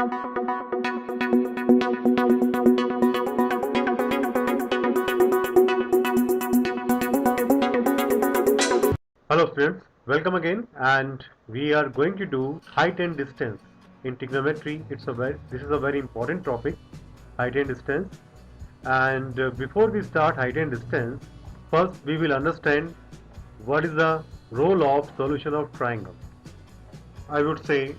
Hello friends, welcome again, and we are going to do height and distance in trigonometry. This is a very important topic, height and distance. And before we start height and distance, first we will understand what is the role of solution of triangle. I would say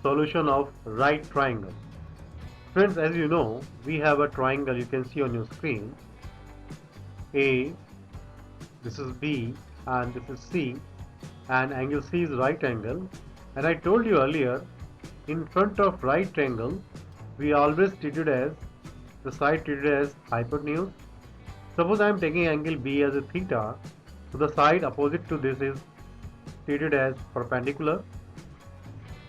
solution of right triangle. Friends, as you know, we have a triangle you can see on your screen. A, this is B, and this is C, and angle C is right angle. And I told you earlier, in front of right triangle, we always treated as the side treated as hypotenuse. Suppose I am taking angle B as a theta, so the side opposite to this is treated as perpendicular,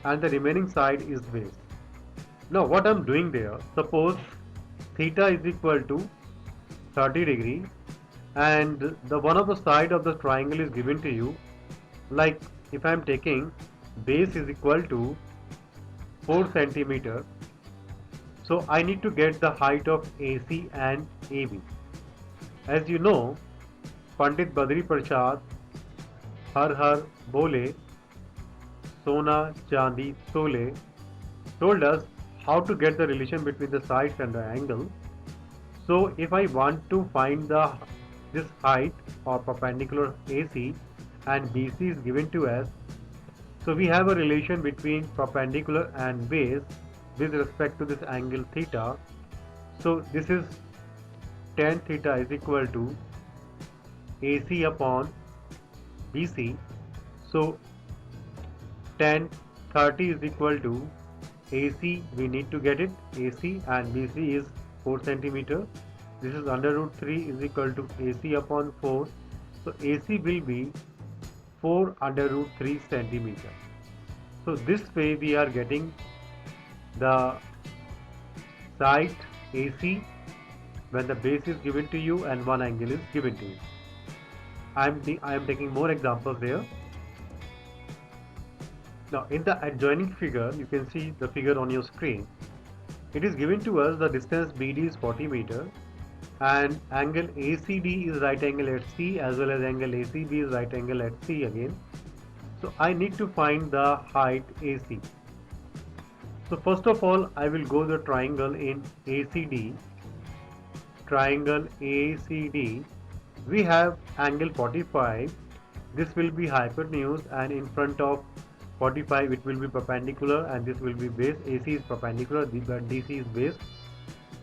and the remaining side is base. Now what I am doing there, suppose theta is equal to 30 degree, and the one of the side of the triangle is given to you, like if I am taking base is equal to 4 centimeter, so I need to get the height of AC and AB. As you know, Pandit Badri Prasad Har Har Bole Sona Chandi Tole told us how to get the relation between the sides and the angle. So if I want to find this height or perpendicular AC and BC is given to us, so we have a relation between perpendicular and base with respect to this angle theta. So this is tan theta is equal to AC upon BC. So tan 30 is equal to AC, we need to get it, AC, and BC is 4 centimeter. This is under root 3 is equal to AC upon 4. So AC will be 4 under root 3 centimeter. So this way we are getting the side AC when the base is given to you and one angle is given to you. I am taking more examples there. Now in the adjoining figure, you can see the figure on your screen. It is given to us the distance BD is 40 meter and angle ACD is right angle at C as well as angle ACB is right angle at C again. So I need to find the height AC. So first of all, I will go the triangle in ACD. Triangle ACD, we have angle 45. This will be hypotenuse, and in front of 45 it will be perpendicular, and this will be base. AC is perpendicular, but DC is base.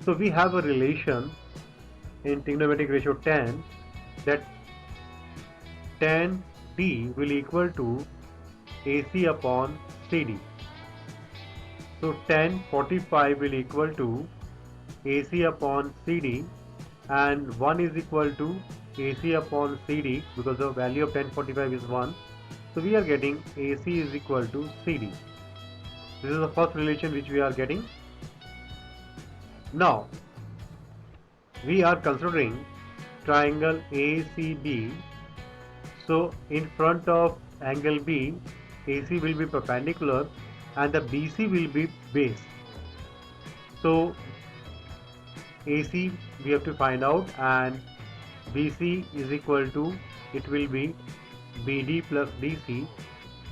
So we have a relation in trigonometric ratio tan that tan D will equal to AC upon CD. So tan 45 will equal to AC upon CD, and 1 is equal to AC upon CD because the value of tan 45 is 1. So we are getting AC is equal to CD. This is the first relation which we are getting. Now we are considering triangle ACB. So in front of angle B, AC will be perpendicular and the BC will be base. So AC we have to find out, and BC is equal to, it will be BD plus DC.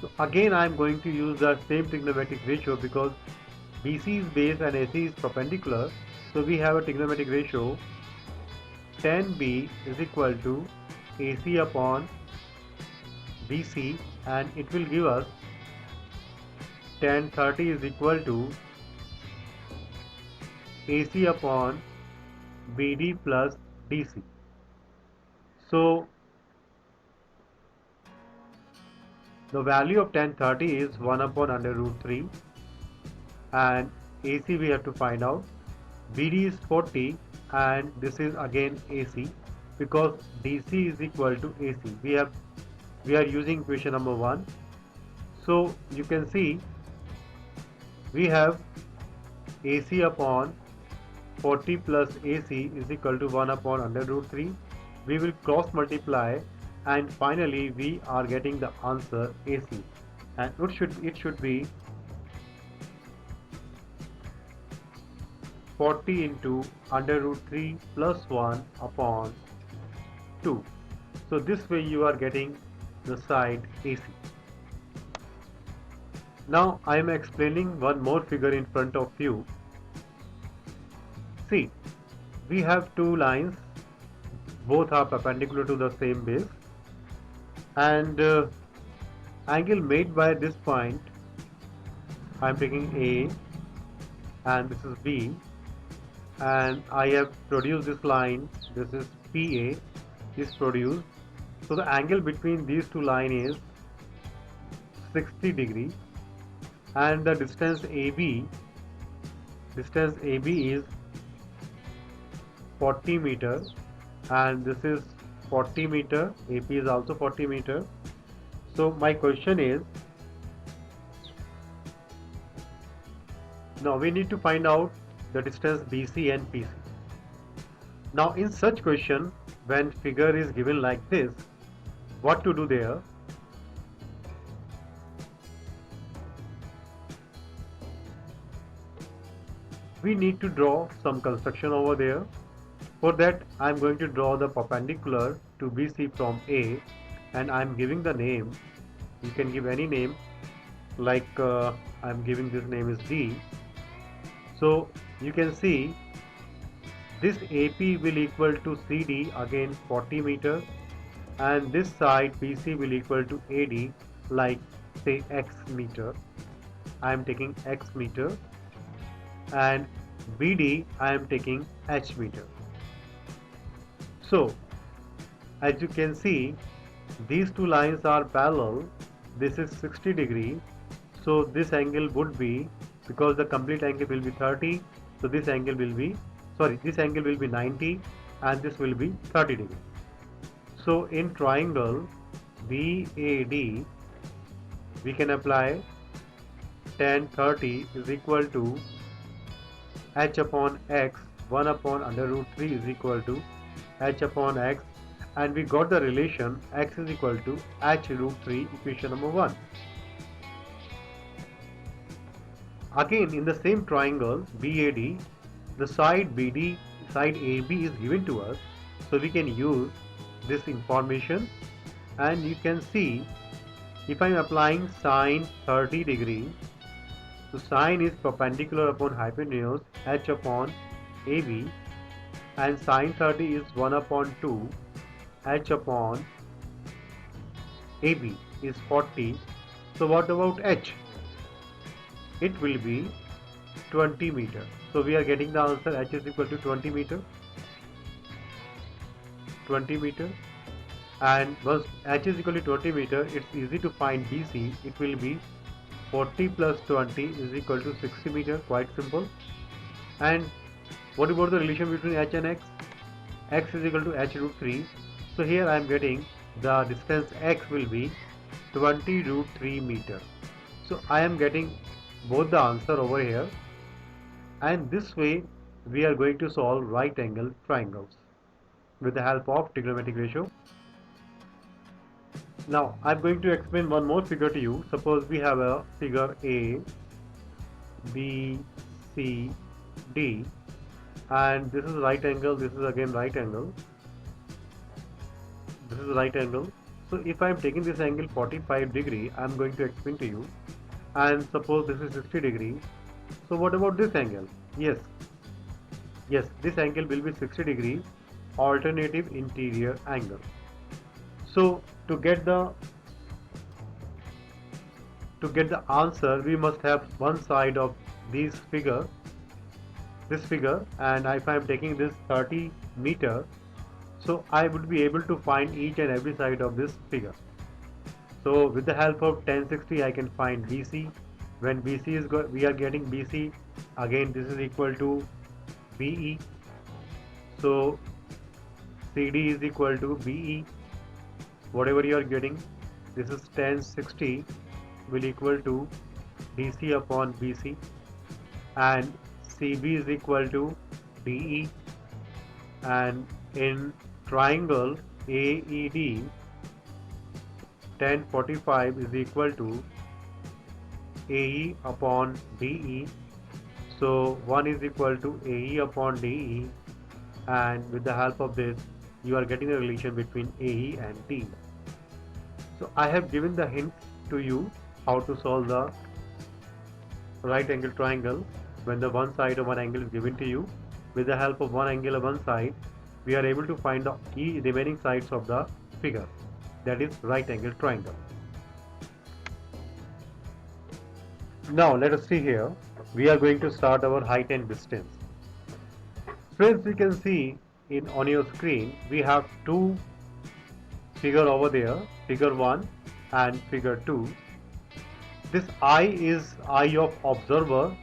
So again I am going to use the same trigonometric ratio because BC is base and AC is perpendicular. So we have a trigonometric ratio tan B is equal to AC upon BC, and it will give us tan 30 is equal to AC upon BD plus DC. So the value of tan 30 is 1 upon under root 3, and AC we have to find out. BD is 40, and this is again AC because DC is equal to AC. We are using equation number 1. So you can see we have AC upon 40 plus AC is equal to 1 upon under root 3. We will cross multiply, and finally we are getting the answer AC, and it should be 40 into under root 3 plus 1 upon 2. So this way you are getting the side AC. Now I am explaining one more figure in front of you. See, we have two lines, both are perpendicular to the same base, and angle made by this point, I am taking A and this is B, and I have produced this line, this is PA is produced. So the angle between these two lines is 60 degree, and the distance AB is 40 meter, and this is 40 meter, AP is also 40 meter. So my question is, now we need to find out the distance BC and PC. Now in such question, when figure is given like this, what to do there? We need to draw some construction over there. For that, I am going to draw the perpendicular to BC from A, and I am giving the name. You can give any name, like I am giving this name is D. So you can see this AP will equal to CD, again 40 meter, and this side BC will equal to AD, like say X meter. I am taking X meter, and BD I am taking H meter. So as you can see, these two lines are parallel. This is 60 degree, so this angle would be, because the complete angle will be 30, so this angle will be, this angle will be 90, and this will be 30 degree. So in triangle BAD, we can apply tan 30 is equal to H upon X, 1 upon under root 3 is equal to H upon X, and we got the relation X is equal to H root 3, equation number 1. Again in the same triangle BAD, the side BD, side AB is given to us, so we can use this information, and you can see if I am applying sine 30 degree, so sine is perpendicular upon hypotenuse H upon AB, and sine 30 is 1 upon 2 H upon AB is 40. So what about H? It will be 20 meter. So we are getting the answer H is equal to 20 meter. 20 meter. And once H is equal to 20 meter, it's easy to find BC. It will be 40 plus 20 is equal to 60 meter. Quite simple. And what about the relation between H and X? X is equal to H root 3. So here I am getting the distance X will be 20 root 3 meter. So I am getting both the answer over here, and this way we are going to solve right angle triangles with the help of trigonometric ratio. Now I am going to explain one more figure to you. Suppose we have a figure A, B, C, D, and this is right angle, this is again right angle, this is right angle. So if I am taking this angle 45 degree, I am going to explain to you, and suppose this is 60 degree. So what about this angle? Yes, this angle will be 60 degree, alternative interior angle. So to get the answer, we must have one side of this figure, and if I am taking this 30 meter, so I would be able to find each and every side of this figure. So with the help of 1060, I can find BC. When BC is we are getting BC, again this is equal to BE. So CD is equal to BE. Whatever you are getting, this is 1060 will equal to DC upon BC, and CB is equal to DE, and in triangle AED, 1045 is equal to AE upon DE. So 1 is equal to AE upon DE, and with the help of this you are getting a relation between AE and D. So I have given the hint to you how to solve the right angle triangle when the one side of one angle is given to you. With the help of one angle of one side, we are able to find the key remaining sides of the figure, that is right angle triangle. Now let us see here. We are going to start our height and distance. Friends, we can see in on your screen we have two figure over there, figure 1 and figure 2. This I is eye of observer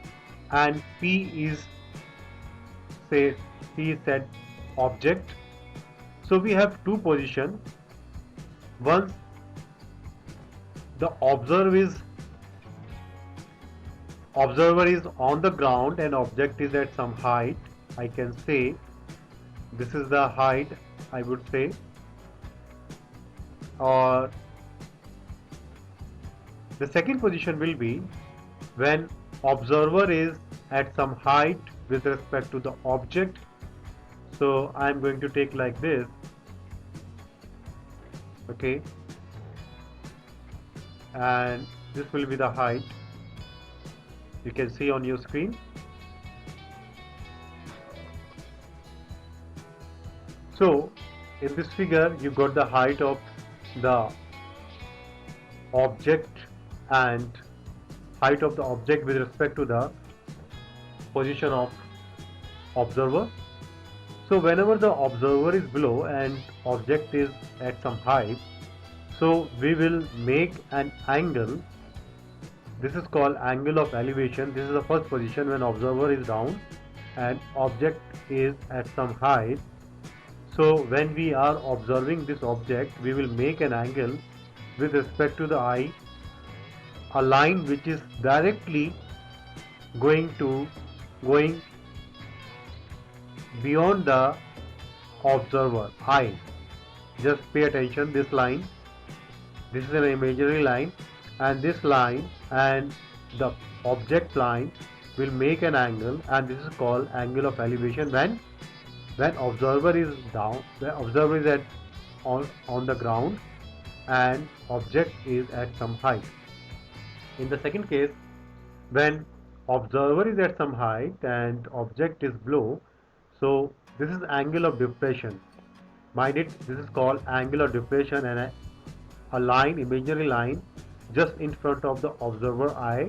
and P is say P said object. So we have two position. Once the observer is on the ground and object is at some height, I can say this is the height, I would say, or the second position will be when observer is at some height with respect to the object. So I am going to take like this, okay, and this will be the height. You can see on your screen. So in this figure you got the height of the object and height of the object with respect to the position of observer. So whenever the observer is below and object is at some height, so we will make an angle. This is called angle of elevation. This is the first position when observer is down and object is at some height. So when we are observing this object, we will make an angle with respect to the eye, a line which is directly going beyond the observer eye. Just pay attention, this line, this is an imaginary line, and this line and the object line will make an angle, and this is called angle of elevation when observer is down, the observer is on the ground and object is at some height. In the second case, when observer is at some height and object is below, so this is angle of depression. Mind it, this is called angle of depression, and a line, imaginary line, just in front of the observer eye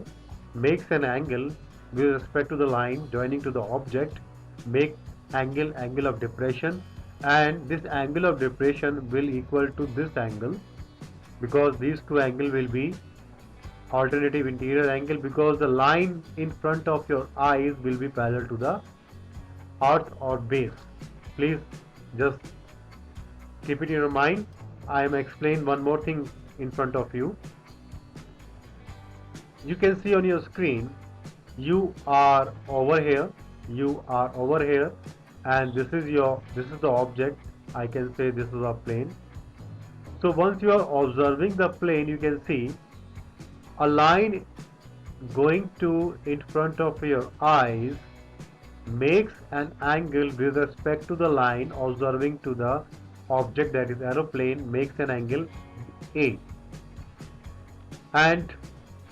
makes an angle with respect to the line joining to the object, make angle of depression, and this angle of depression will equal to this angle, because these two angle will be alternative interior angle, because the line in front of your eyes will be parallel to the earth or base. Please just keep it in your mind. I am explain one more thing in front of you. You can see on your screen you are over here, and this is the object. I can say this is a plane. So once you are observing the plane, you can see a line going to in front of your eyes makes an angle with respect to the line observing to the object, that is aeroplane, makes an angle A. And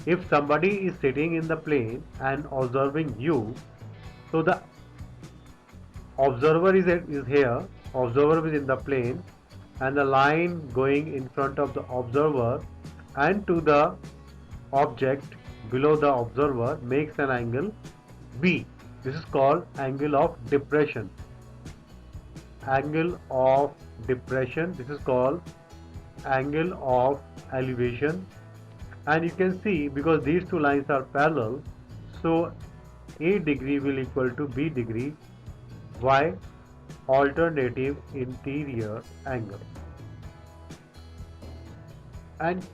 if somebody is sitting in the plane and observing you, so the observer is here, observer is in the plane, and the line going in front of the observer and to the object below the observer makes an angle B. This is called angle of depression. Angle of depression. This is called angle of elevation. And you can see, because these two lines are parallel, so A degree will equal to B degree. Why? Alternative interior angle. And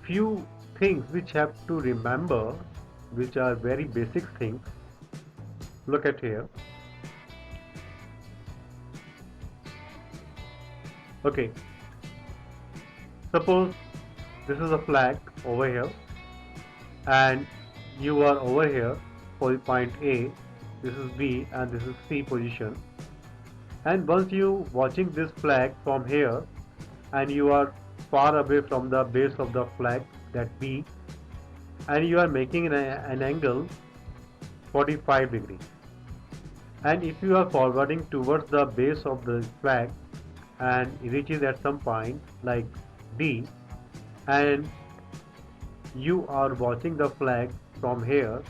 few things which have to remember, which are very basic things. Look at here. Okay, suppose this is a flag over here and you are over here, point A, this is B, and this is C position. And once you watching this flag from here, and you are far away from the base of the flag, that B, and you are making an angle 45 degree, and if you are forwarding towards the base of the flag and it reaches at some point like D, and you are watching the flag from here,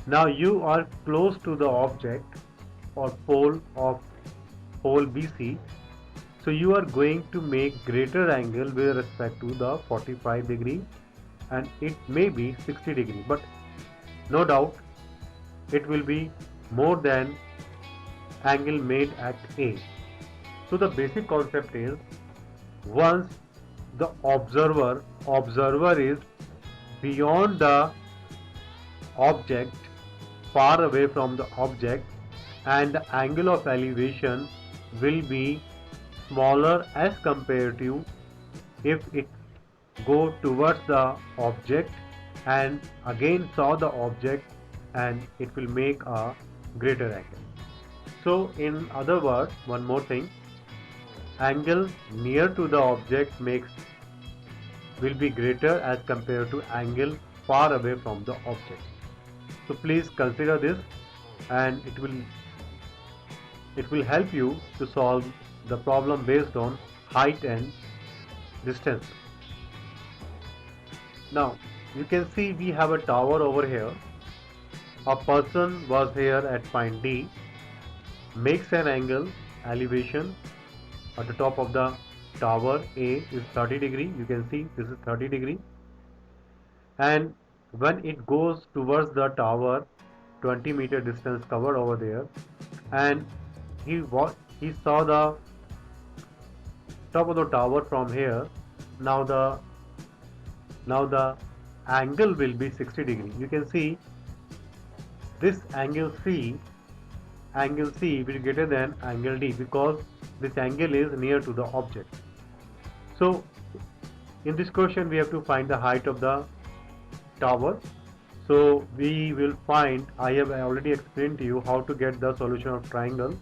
now you are close to the object or pole of pole BC, so you are going to make greater angle with respect to the 45 degree, and it may be 60 degree, but no doubt it will be more than angle made at A. So the basic concept is, once the observer is beyond the object, far away from the object, and the angle of elevation will be smaller as compared to if it go towards the object and again saw the object, and it will make a greater angle. So in other words, one more thing, angle near to the object will be greater as compared to angle far away from the object. So please consider this, and it will help you to solve the problem based on height and distance. Now you can see we have a tower over here. A person was here at point D, makes an angle elevation at the top of the tower. A is 30 degree, you can see this is 30 degree, and when it goes towards the tower, 20-meter distance covered over there, and he saw the top of the tower from here. Now the angle will be 60 degree. You can see this angle C will be greater than angle D because this angle is near to the object. So in this question we have to find the height of the tower. So we will find, I have already explained to you how to get the solution of triangle.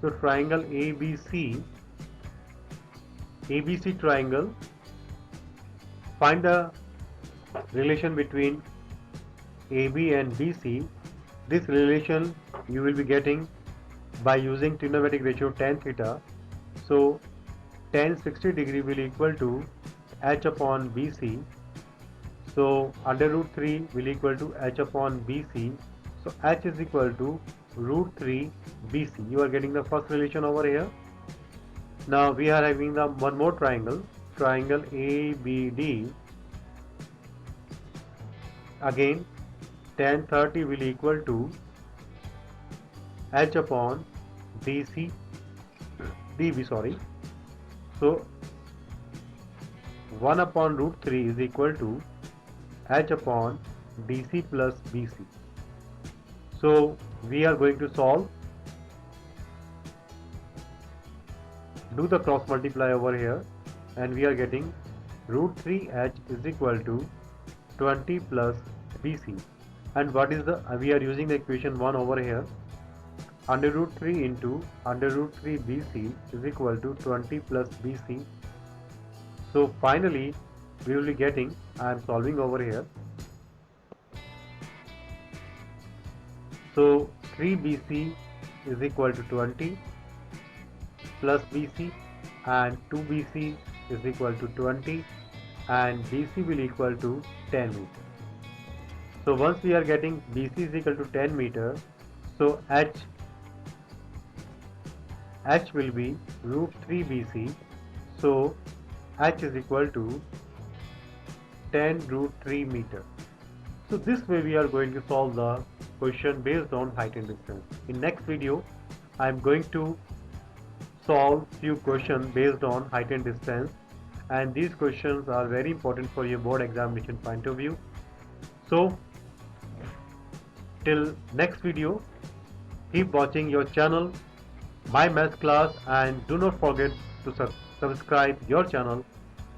So triangle ABC triangle, find the relation between AB and BC. This relation you will be getting by using trigonometric ratio tan theta. So tan 60 degree will equal to h upon BC. So under root 3 will equal to h upon BC. So h is equal to root 3 BC. You are getting the first relation over here. Now we are having the one more triangle ABD. Again tan 30 will equal to h upon DB. So 1 upon root 3 is equal to h upon DC plus BC. So we are going to solve, do the cross multiply over here, and we are getting root 3h is equal to 20 plus BC. And what is the, we are using the equation 1 over here, under root 3 into under root 3 BC is equal to 20 plus BC. So finally we will be getting, I am solving over here, so 3 BC is equal to 20 plus BC, and 2 BC is equal to 20, and BC will equal to 10 meter. So once we are getting BC is equal to 10 meter, so h will be root 3 BC. So h is equal to 10 root 3 meter. So this way we are going to solve the question based on height and distance. In next video I am going to solve few questions based on height and distance, and these questions are very important for your board examination point of view. So till next video, keep watching your channel My Maths Class, and do not forget to subscribe your channel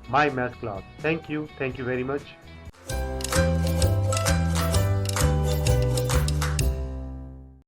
My Maths Class. Thank you very much.